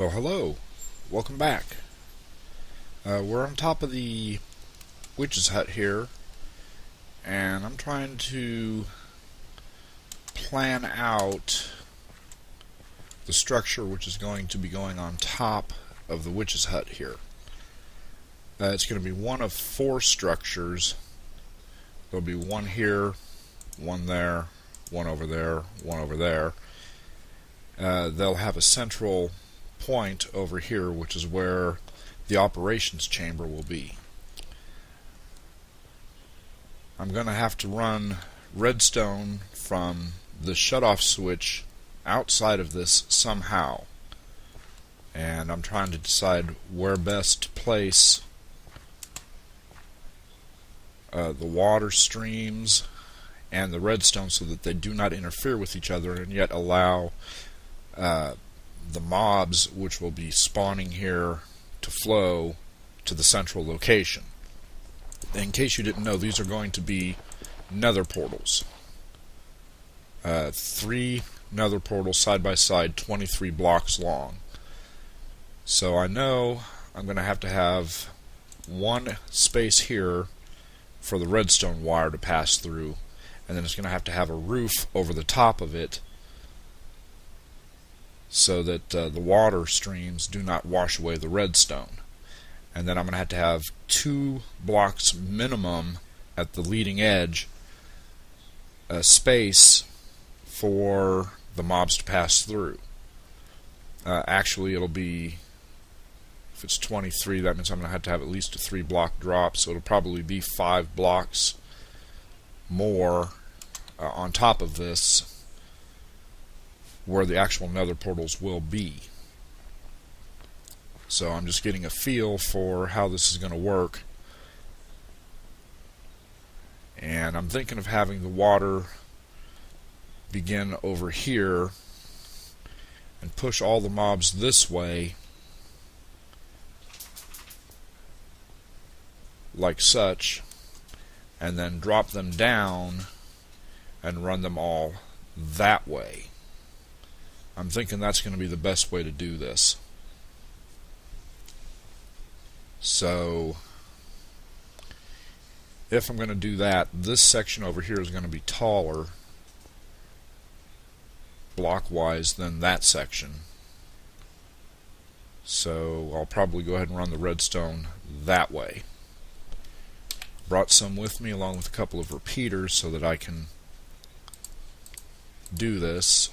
Well, hello. Welcome back. We're on top of the witch's hut here, and I'm trying to plan out the structure which is going to be going on top of the witch's hut here. It's going to be one of four structures. There'll be one here, one there, one over there, one over there. They'll have a central point over here, which is where the operations chamber will be. I'm going to have to run redstone from the shutoff switch outside of this somehow, and I'm trying to decide where best to place the water streams and the redstone so that they do not interfere with each other and yet allow the mobs which will be spawning here to flow to the central location. In case you didn't know, these are going to be nether portals. 3 nether portals side by side, 23 blocks long. So I know I'm going to have one space here for the redstone wire to pass through, and then it's going to have a roof over the top of it so that the water streams do not wash away the redstone. And then I'm going to have 2 blocks minimum at the leading edge, space for the mobs to pass through. Actually, it'll be, if it's 23, that means I'm going to have at least a 3 block drop, so it'll probably be 5 blocks more on top of this where the actual nether portals will be. So I'm just getting a feel for how this is going to work, and I'm thinking of having the water begin over here and push all the mobs this way like such, and then drop them down and run them all that way. I'm thinking that's going to be the best way to do this. So if I'm going to do that, this section over here is going to be taller block-wise than that section. So I'll probably go ahead and run the redstone that way. Brought some with me along with a couple of repeaters so that I can do this.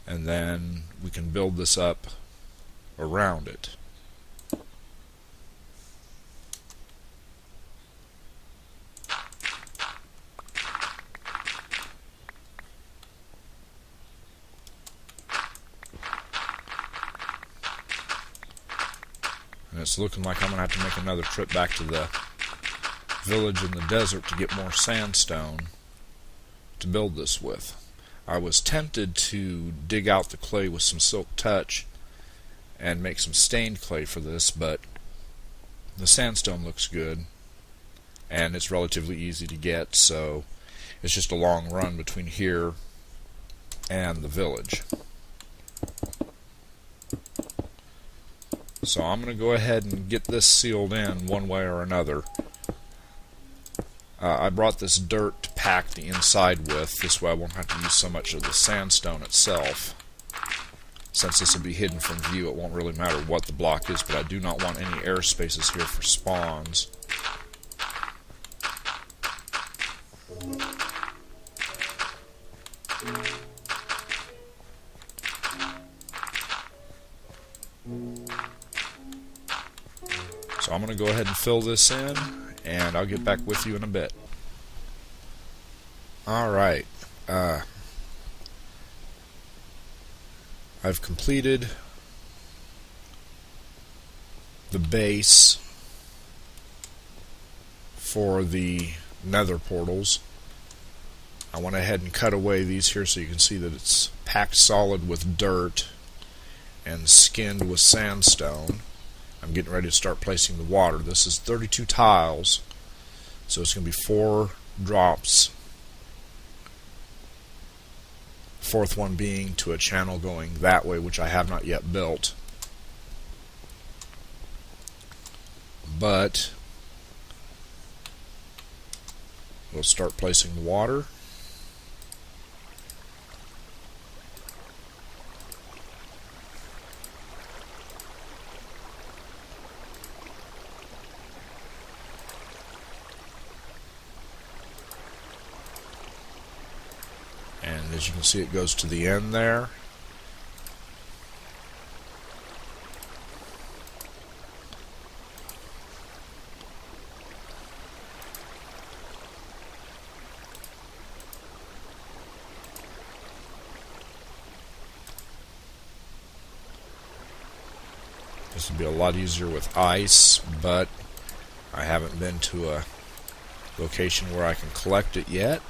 And then we can build this up around it. And it's looking like I'm going to have to make another trip back to the village in the desert to get more sandstone to build this with. I was tempted to dig out the clay with some silk touch and make some stained clay for this, but the sandstone looks good and it's relatively easy to get, so it's just a long run between here and the village. So I'm going to go ahead and get this sealed in one way or another. I brought this dirt to pack the inside with, this way I won't have to use so much of the sandstone itself. Since this will be hidden from view, it won't really matter what the block is, but I do not want any air spaces here for spawns. So I'm going to go ahead and fill this in, and I'll get back with you in a bit. Alright, I've completed the base for the nether portals. I went ahead and cut away these here so you can see that it's packed solid with dirt and skinned with sandstone. I'm getting ready to start placing the water. This is 32 tiles, so it's going to be 4 drops. Fourth one being to a channel going that way, which I have not yet built. But we'll start placing the water. And as you can see, it goes to the end there. This would be a lot easier with ice, but I haven't been to a location where I can collect it yet.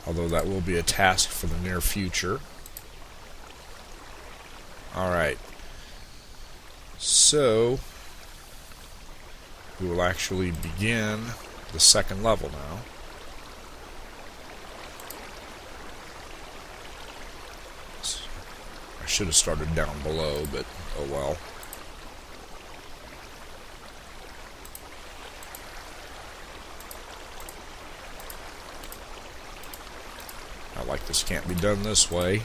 Although that will be a task for the near future. Alright. So, we will actually begin the second level now. I should have started down below, but oh well. I like this can't be done this way.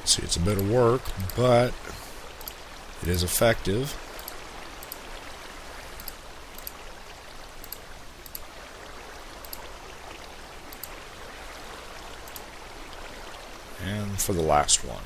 See, it's a bit of work, but it is effective. And for the last one.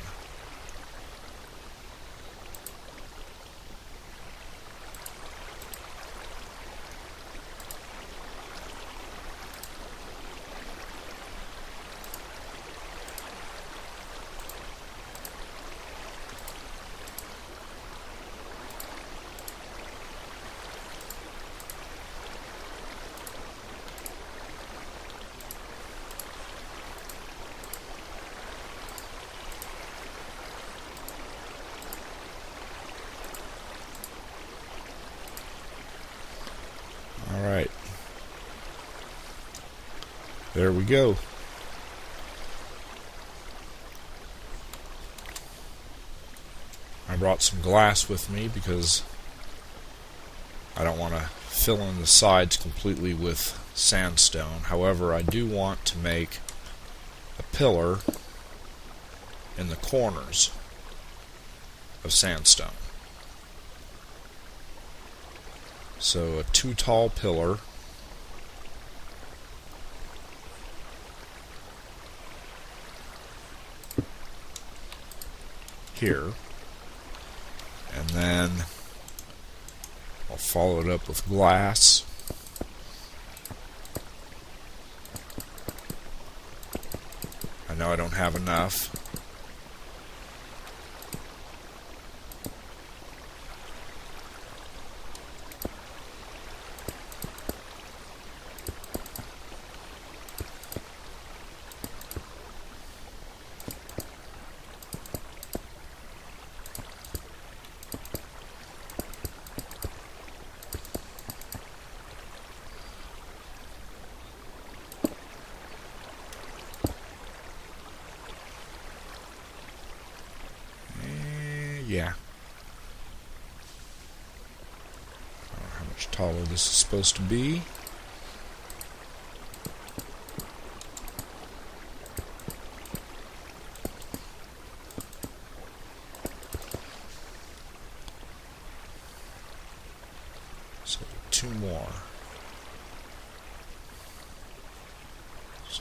Alright. There we go. I brought some glass with me because I don't want to fill in the sides completely with sandstone. However, I do want to make a pillar in the corners of sandstone. So a 2 tall pillar here, and then I'll follow it up with glass. I know I don't have enough. Yeah. I don't know how much taller this is supposed to be.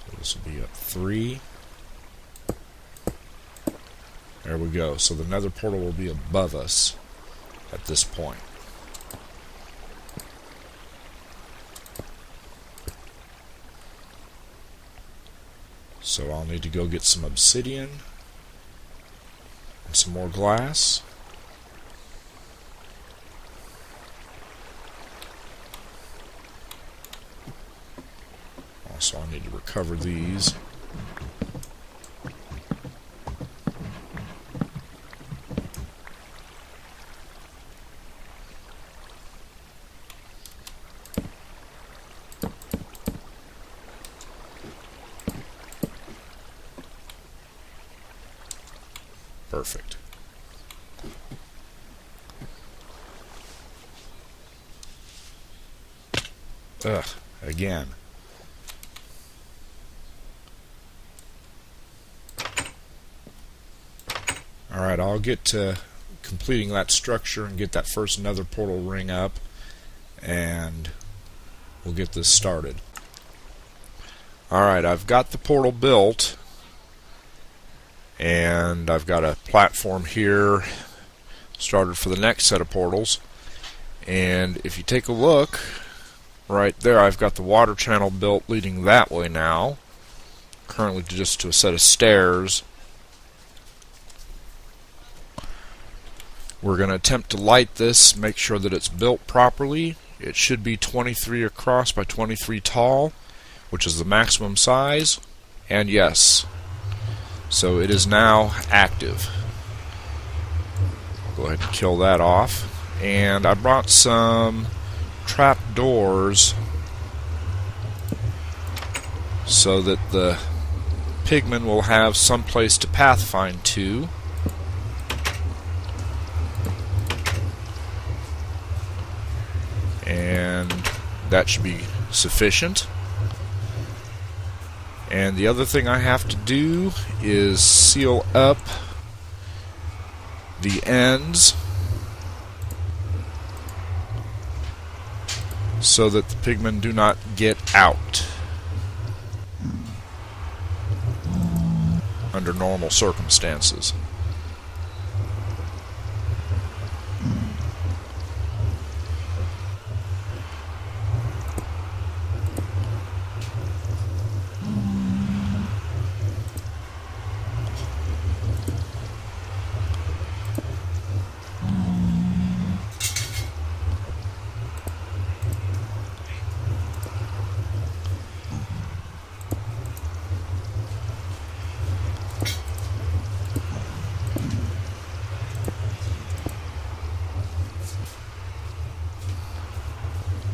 So this will be up 3. There we go. So the nether portal will be above us at this point. So I'll need to go get some obsidian and some more glass. Also, I need to recover these. Perfect. Ugh, again. Alright, I'll get to completing that structure and get that first nether portal ring up, and we'll get this started. Alright, I've got the portal built, and I've got a platform here started for the next set of portals. And if you take a look right there, I've got the water channel built leading that way now, currently just to a set of stairs. We're going to attempt to light this, make sure that it's built properly. It should be 23 across by 23 tall, which is the maximum size. And yes, so it is now active. Go ahead and kill that off. And I brought some trap doors so that the pigmen will have some place to pathfind to. And that should be sufficient. And the other thing I have to do is seal up the ends so that the pigmen do not get out under normal circumstances.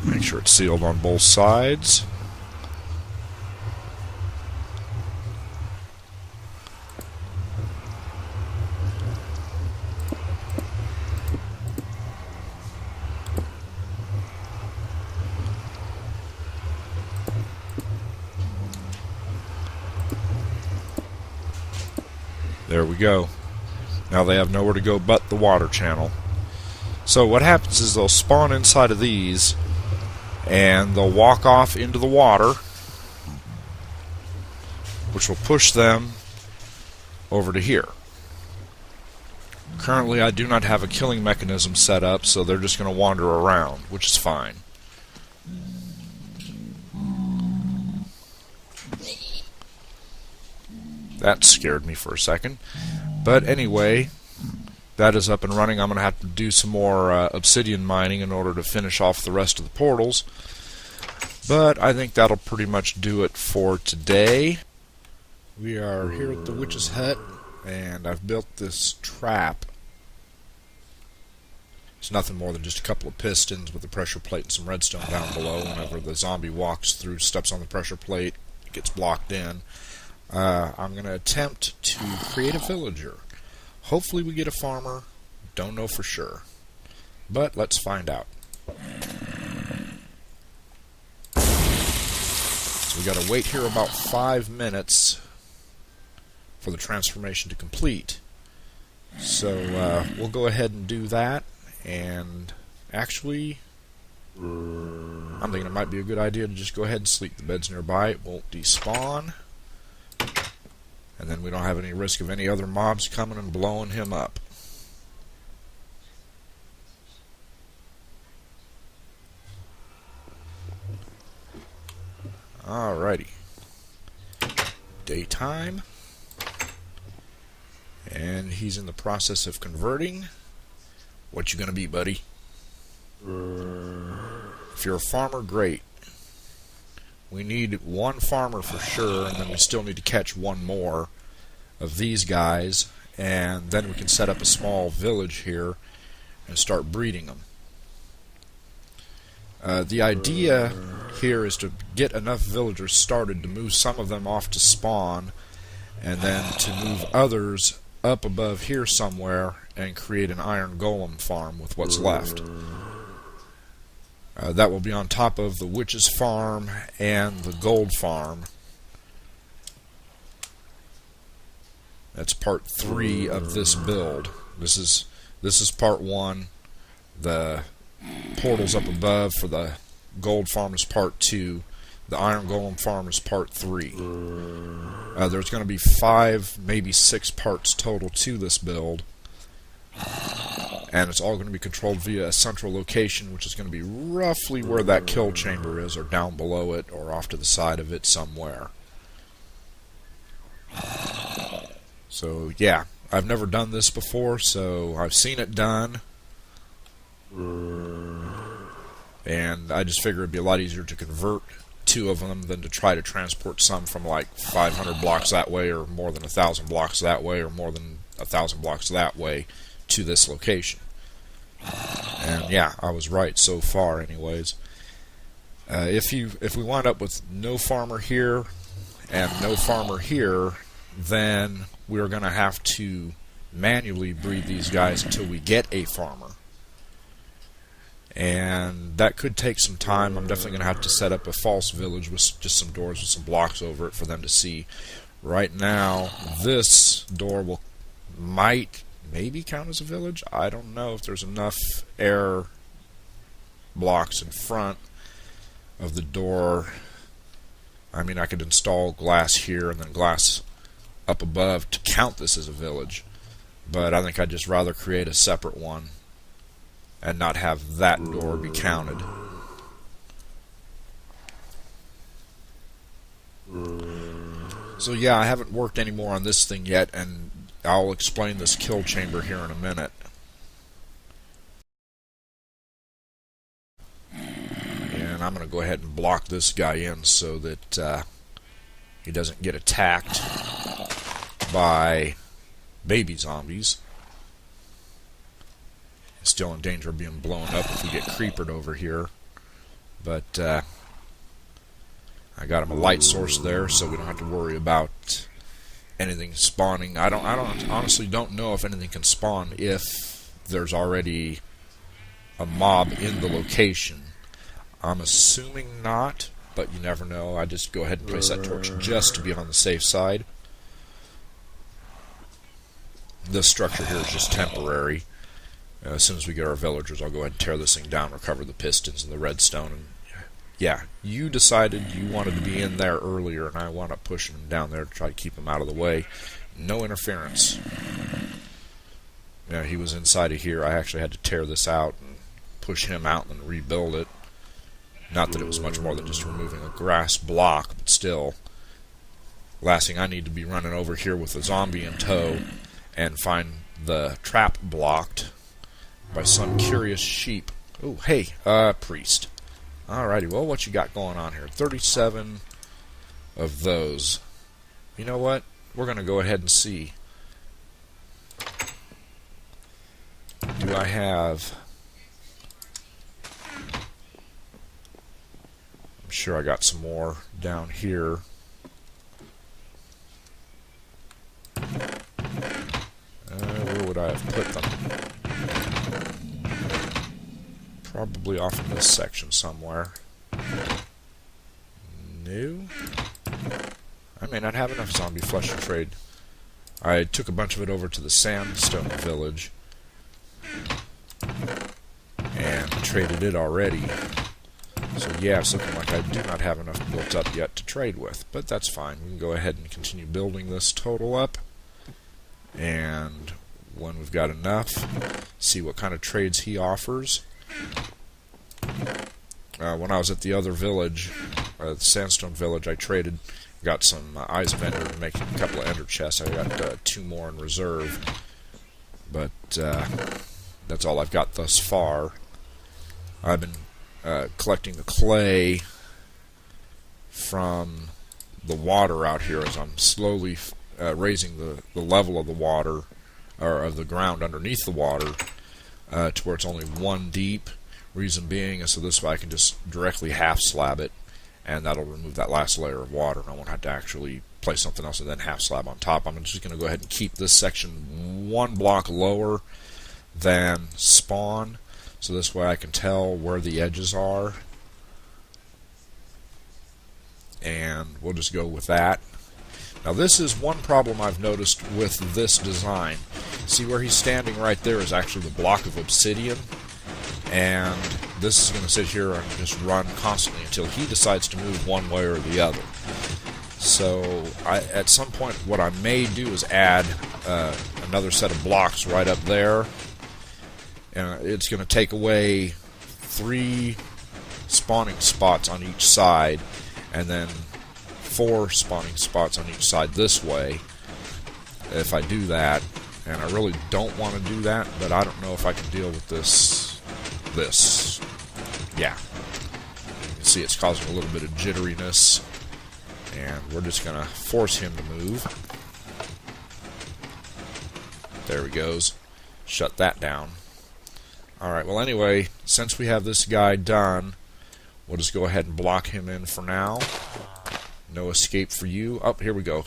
Make sure it's sealed on both sides. There we go. Now they have nowhere to go but the water channel. So what happens is they'll spawn inside of these, and they'll walk off into the water, which will push them over to here. Currently I do not have a killing mechanism set up, so they're just going to wander around, which is fine. That scared me for a second. But anyway, that is up and running. I'm going to have to do some more obsidian mining in order to finish off the rest of the portals. But I think that'll pretty much do it for today. We are here at the witch's hut, and I've built this trap. It's nothing more than just a couple of pistons with a pressure plate and some redstone down below. Whenever the zombie walks through, steps on the pressure plate, it gets blocked in. I'm going to attempt to create a villager. Hopefully we get a farmer. Don't know for sure. But let's find out. So we got to wait here about 5 minutes for the transformation to complete. So we'll go ahead and do that. And actually, I'm thinking it might be a good idea to just go ahead and sleep. The bed's nearby. It won't despawn. and then we don't have any risk of any other mobs coming and blowing him up. Alrighty. Daytime. And he's in the process of converting. What you gonna be, buddy? If you're a farmer, great. We need one farmer for sure, and then we still need to catch one more of these guys, and then we can set up a small village here and start breeding them. The idea here is to get enough villagers started to move some of them off to spawn, and then to move others up above here somewhere and create an iron golem farm with what's left. That will be on top of the witch's farm and the gold farm. That's part 3 of this build. This is part 1. The portals up above for the gold farm is part 2. The iron golem farm is part 3. There's going to be 5, maybe 6 parts total to this build, and it's all going to be controlled via a central location, which is going to be roughly where that kill chamber is, or down below it, or off to the side of it somewhere. So yeah, I've never done this before, so I've seen it done, and I just figured it'd be a lot easier to convert 2 of them than to try to transport some from like 500 blocks that way, or more than 1,000 blocks that way, or more than 1,000 blocks that way to this location. And yeah, I was right so far anyways. If we wind up with no farmer here and no farmer here, then we're going to have to manually breed these guys until we get a farmer. And that could take some time. I'm definitely going to have to set up a false village with just some doors with some blocks over it for them to see. Right now, this door might maybe count as a village. I don't know if there's enough air blocks in front of the door. I mean, I could install glass here and then glass up above to count this as a village, but I think I'd just rather create a separate one and not have that door be counted. So yeah, I haven't worked any more on this thing yet, and I'll explain this kill chamber here in a minute. And I'm going to go ahead and block this guy in so that he doesn't get attacked by baby zombies. Still in danger of being blown up if we get creepered over here, but I got him a light source there, so we don't have to worry about anything spawning. I honestly don't know if anything can spawn if there's already a mob in the location. I'm assuming not, but you never know. I just go ahead and place that torch just to be on the safe side. This structure here is just temporary. As soon as we get our villagers, I'll go ahead and tear this thing down, recover the pistons and the redstone. And yeah, you decided you wanted to be in there earlier, and I wound up pushing him down there to try to keep him out of the way. No interference. Yeah, he was inside of here. I actually had to tear this out and push him out and rebuild it. Not that it was much more than just removing a grass block, but still. Last thing I need to be running over here with a zombie in tow and find the trap blocked by some curious sheep. Oh, hey, priest. Alrighty, well, what you got going on here? 37 of those. You know what? We're going to go ahead and see. Do I have... I'm sure I got some more down here. Where would I have put them? Probably off in this section somewhere. No. I may not have enough zombie flesh to trade. I took a bunch of it over to the sandstone village and traded it already. So yeah, it's looking like I do not have enough built up yet to trade with, but that's fine. We can go ahead and continue building this total up, and when we've got enough, see what kind of trades he offers. When I was at the other village, the sandstone village, I traded, got some eyes of ender to make a couple of ender chests. I got 2 more in reserve, but that's all I've got thus far. I've been collecting the clay from the water out here as I'm slowly raising the level of the water, or of the ground underneath the water, to where it's only 1 deep. Reason being is so this way I can just directly half slab it, and that'll remove that last layer of water, and I won't have to actually place something else and then half slab on top. I'm just going to go ahead and keep this section 1 block lower than spawn, so this way I can tell where the edges are, and we'll just go with that. Now this is one problem I've noticed with this design. See where he's standing right there is actually the block of obsidian, and this is going to sit here and just run constantly until he decides to move one way or the other. So at some point what I may do is add another set of blocks right up there, and it's going to take away 3 spawning spots on each side, and then 4 spawning spots on each side this way if I do that. And I really don't want to do that, but I don't know if I can deal with this. Yeah, you can see it's causing a little bit of jitteriness, and we're just going to force him to move. There he goes. Shut that down. Alright, well anyway, since we have this guy done, we'll just go ahead and block him in for now. No escape for you. Oh, here we go.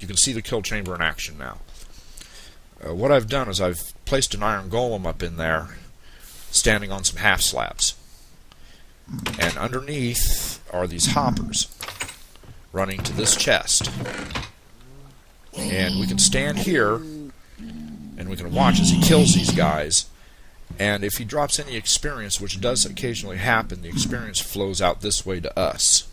You can see the kill chamber in action now. What I've done is I've placed an iron golem up in there, standing on some half slabs. And underneath are these hoppers running to this chest. And we can stand here, and we can watch as he kills these guys. And if he drops any experience, which does occasionally happen, the experience flows out this way to us.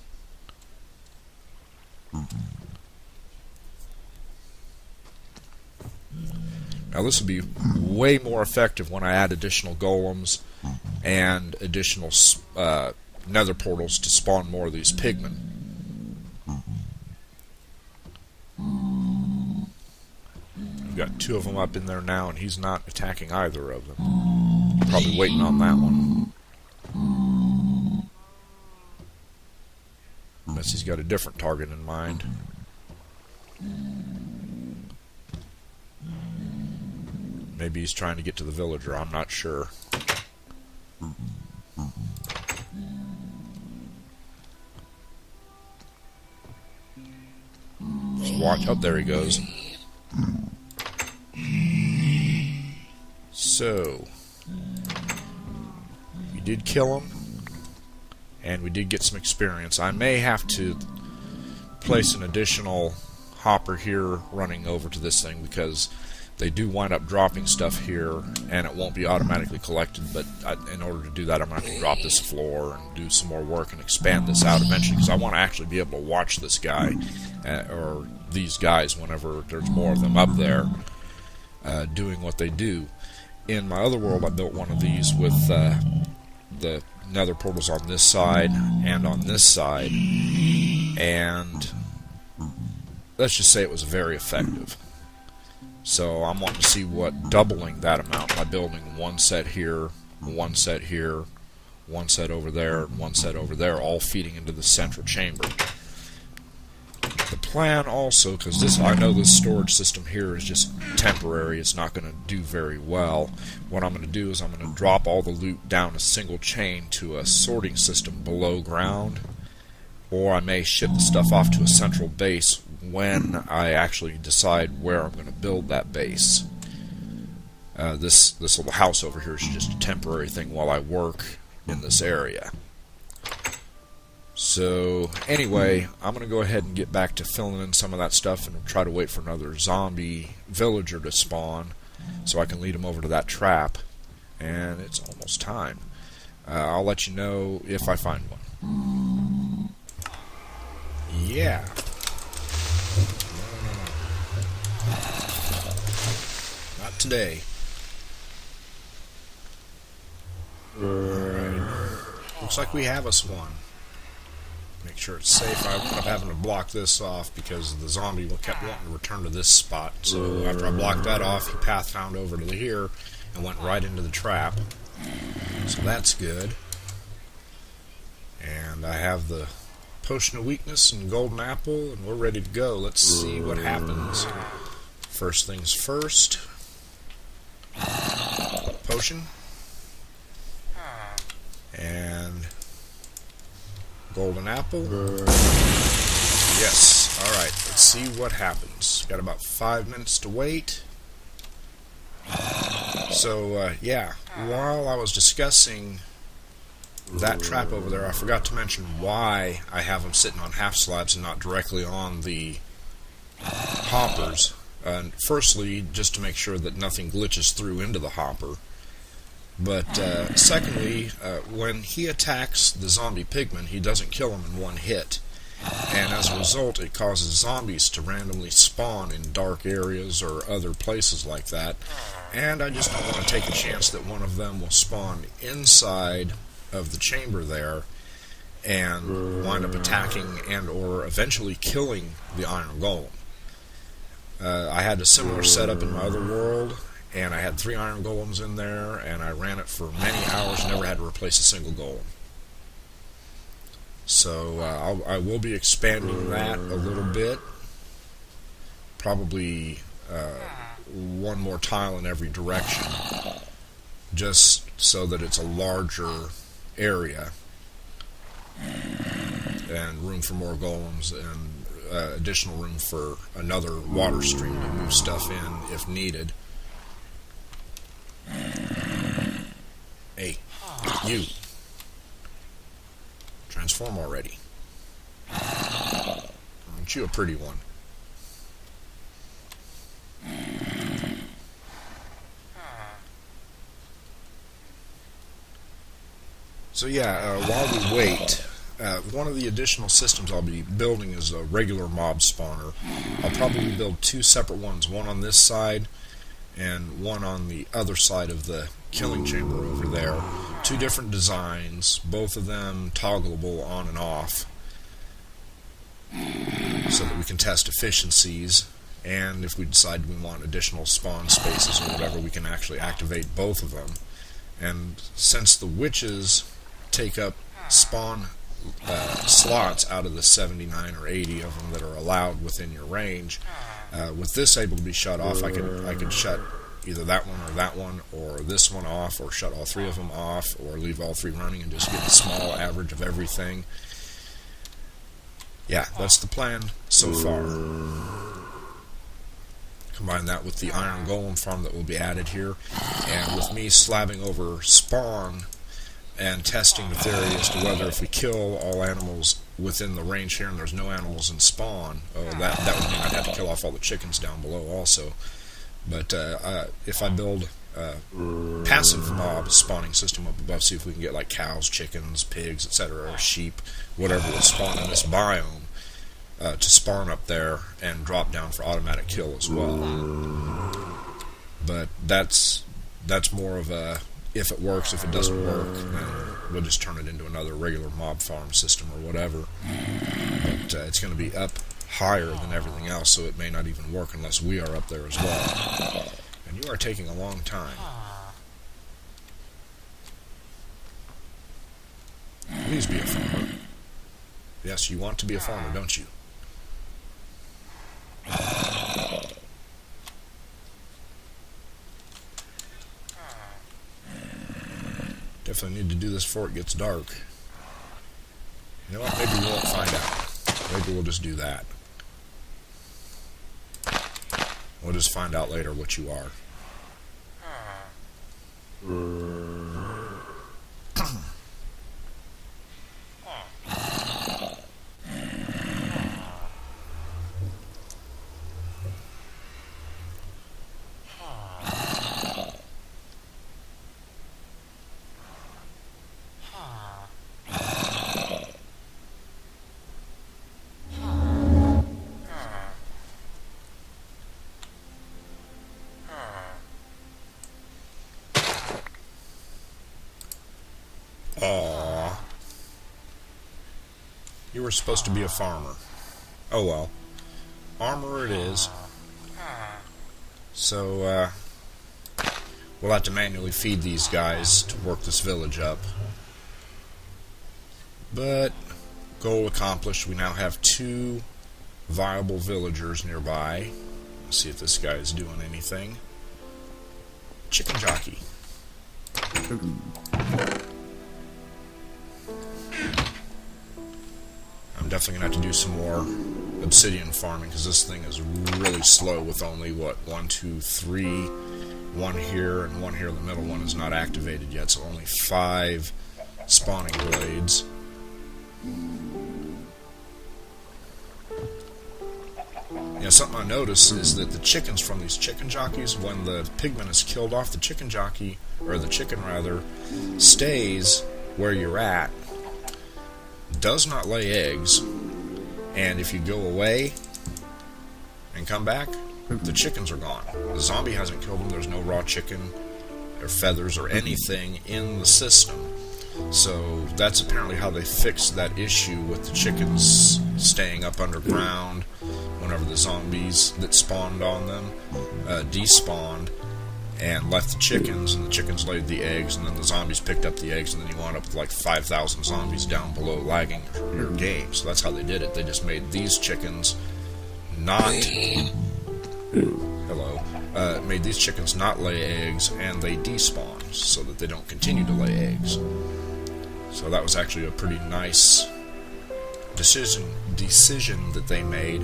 Now this will be way more effective when I add additional golems and additional nether portals to spawn more of these pigmen. We've got 2 of them up in there now, and he's not attacking either of them. Probably waiting on that one. Unless he's got a different target in mind. Maybe he's trying to get to the villager, I'm not sure. Just watch. Oh, there he goes. So, we did kill him, and we did get some experience. I may have to place an additional hopper here running over to this thing, because they do wind up dropping stuff here, and it won't be automatically collected, but in order to do that, I'm going to have to drop this floor and do some more work and expand this out eventually, because I want to actually be able to watch this guy, or these guys, whenever there's more of them up there, doing what they do. In my other world, I built one of these with the nether portals on this side and on this side, and let's just say it was very effective. So I'm wanting to see what doubling that amount by building 1 set here, 1 set here, 1 set over there, and 1 set over there, all feeding into the central chamber. The plan also, because I know this storage system here is just temporary, it's not going to do very well. What I'm going to do is I'm going to drop all the loot down a single chain to a sorting system below ground, or I may ship the stuff off to a central base when I actually decide where I'm going to build that base. This little house over here is just a temporary thing while I work in this area. So anyway, I'm going to go ahead and get back to filling in some of that stuff and try to wait for another zombie villager to spawn so I can lead him over to that trap. And it's almost time. I'll let you know if I find one. Yeah. Not today. Alright. Looks like we have us one. Make sure it's safe. I wound up having to block this off because the zombie kept wanting to return to this spot. So after I blocked that off, he path found over to here and went right into the trap. So that's good. And I have the potion of weakness and golden apple, and we're ready to go. Let's see what happens. First things first. Potion. And golden apple. Yes. Alright, let's see what happens. Got about 5 minutes to wait. So, yeah, while I was discussing that trap over there, I forgot to mention why I have them sitting on half slabs and not directly on the hoppers. Firstly, just to make sure that nothing glitches through into the hopper. But secondly, when he attacks the zombie pigman, he doesn't kill him in one hit. And as a result, it causes zombies to randomly spawn in dark areas or other places like that. And I just don't want to take a chance that one of them will spawn inside of the chamber there and wind up attacking and or eventually killing the iron golem. I had a similar setup in my other world, and I had 3 iron golems in there, and I ran it for many hours, never had to replace a single golem. So I will be expanding that a little bit, probably one more tile in every direction, just so that it's a larger area and room for more golems and additional room for another water stream to move stuff in if needed. Hey, you. Transform already. Aren't you a pretty one? So yeah, while we wait, one of the additional systems I'll be building is a regular mob spawner. I'll probably build 2 separate ones, one on this side and one on the other side of the killing chamber over there. 2 different designs, both of them toggleable on and off, so that we can test efficiencies, and if we decide we want additional spawn spaces or whatever, we can actually activate both of them. And since the witches take up spawn slots out of the 79 or 80 of them that are allowed within your range, with this able to be shut off, I could shut either that one or this one off, or shut all 3 of them off, or leave all 3 running and just get a small average of everything. Yeah, that's the plan so far. Combine that with the iron golem farm that will be added here, and with me slabbing over spawn and testing the theory as to whether if we kill all animals within the range here and there's no animals in spawn, that would mean I'd have to kill off all the chickens down below also. But if I build a passive mob spawning system up above, see if we can get like cows, chickens, pigs, etc., or sheep, whatever will spawn in this biome, to spawn up there and drop down for automatic kill as well. But that's more of a if it works. If it doesn't work, then we'll just turn it into another regular mob farm system or whatever. But it's going to be up higher than everything else, so it may not even work unless we are up there as well. And you are taking a long time. Please be a farmer. Yes, you want to be a farmer, don't you? Definitely need to do this before it gets dark. You know what? Maybe we won't find out. Maybe we'll just do that. We'll just find out later what you are. never supposed to be a farmer. Oh well. Armor it is. So, we'll have to manually feed these guys to work this village up. But, goal accomplished. We now have 2 viable villagers nearby. Let's see if this guy is doing anything. Chicken jockey. I'm definitely going to have to do some more obsidian farming, because this thing is really slow with only, what, 1, 2, 3, 1 here, and 1 here in the middle. One is not activated yet, so only 5 spawning blades. Yeah, something I noticed is that the chickens from these chicken jockeys, when the pigman is killed off, the chicken jockey, or the chicken rather, stays where you're at, does not lay eggs, and if you go away and come back, the chickens are gone. The zombie hasn't killed them. There's no raw chicken or feathers or anything in the system. So that's apparently how they fixed that issue with the chickens staying up underground whenever the zombies that spawned on them despawned and left the chickens, and the chickens laid the eggs, and then the zombies picked up the eggs, and then you wound up with like 5,000 zombies down below lagging your game. So that's how they did it. They just made these chickens not... made these chickens not lay eggs, and they despawn so that they don't continue to lay eggs. So that was actually a pretty nice decision that they made.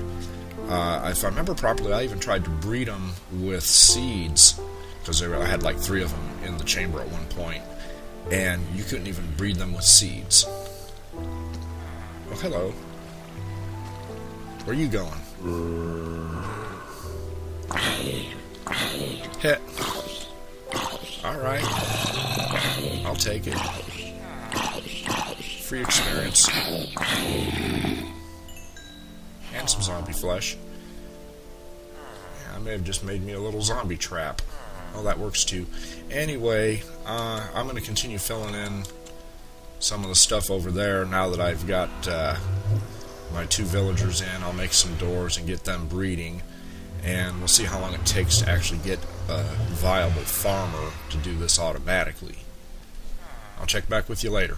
If I remember properly, I even tried to breed them with seeds, because I had like 3 of them in the chamber at one point, and you couldn't even breed them with seeds. Oh, hello. Where are you going? Hit. Alright. I'll take it. Free experience. And some zombie flesh. Yeah, I may have just made me a little zombie trap. Oh, that works too. Anyway, I'm going to continue filling in some of the stuff over there now that I've got my 2 villagers in. I'll make some doors and get them breeding, and we'll see how long it takes to actually get a viable farmer to do this automatically. I'll check back with you later.